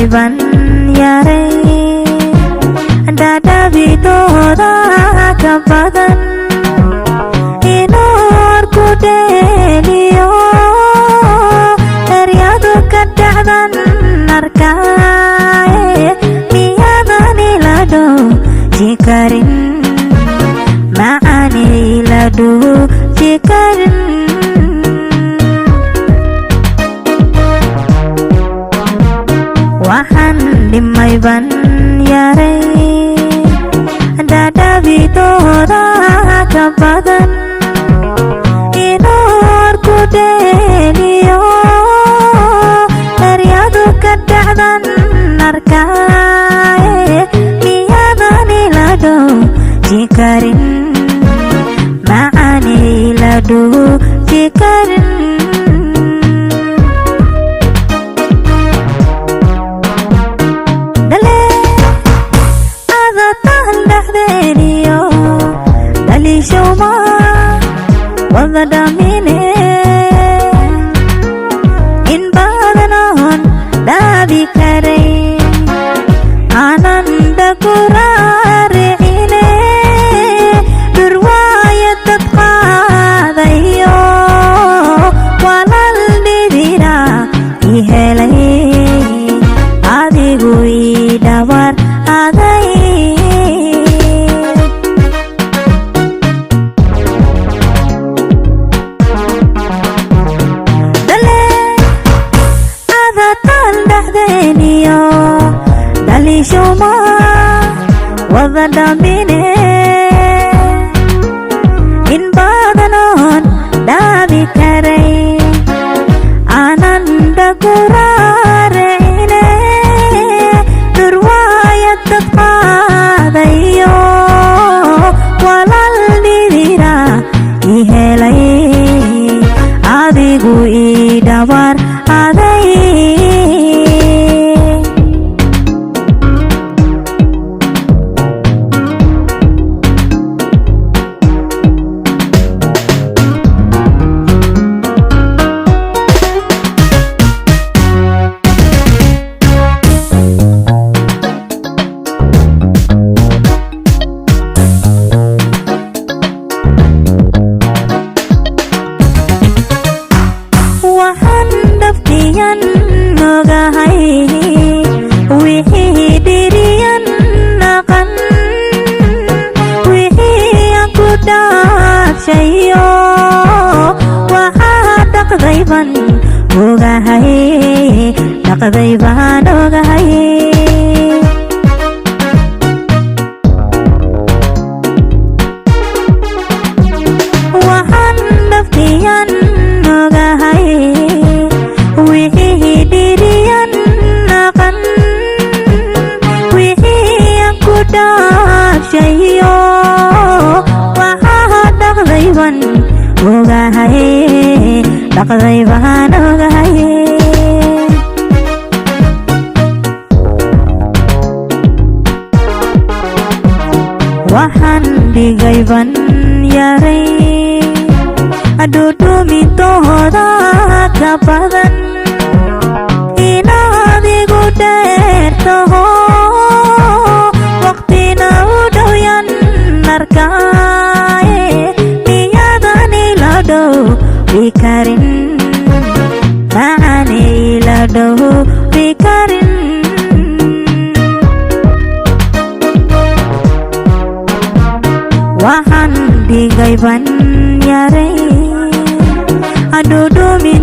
gayban yaray dadhabitooda ka badan inoor ku dheeliyo eryadu ka dhacdan arkaaye miyadan ila dhooji karin macani ila dhooji karin waxaan dhimay ban yaray dadhabitooda ka badan inoor ku dheeliyo eryadu ka dhacdan arkaaye miyadan ila dhooji karin macani ila dhooji karin shoma wada dhamine in badanoon dhaabi karay aananda ku raaricine durwaaya dad qaadayo walal dhidira i helay adigu ii dhawar aday shoma wada dhamine in badanoon dhaabi karay aananda ku raaricine durwaaya dad qaadayo walal dhidira i helay adigu ii dhawar aday dhaqday baan ogahay waxaan dhaftiyan ogahay wixii dhiriyan naqan wixii aan ku dhaafshayo waxaa dhaqday baan ogahay dhaqday baan ogahay waxaan dhigay ban yaray dhudhumitooda ka badan inaad igu dheertaho waqtina u dhowyan arkaaye miyadan ila dhoobi karin macani ila dhoobi karin waxaan dhigay ban yaray dhudhumin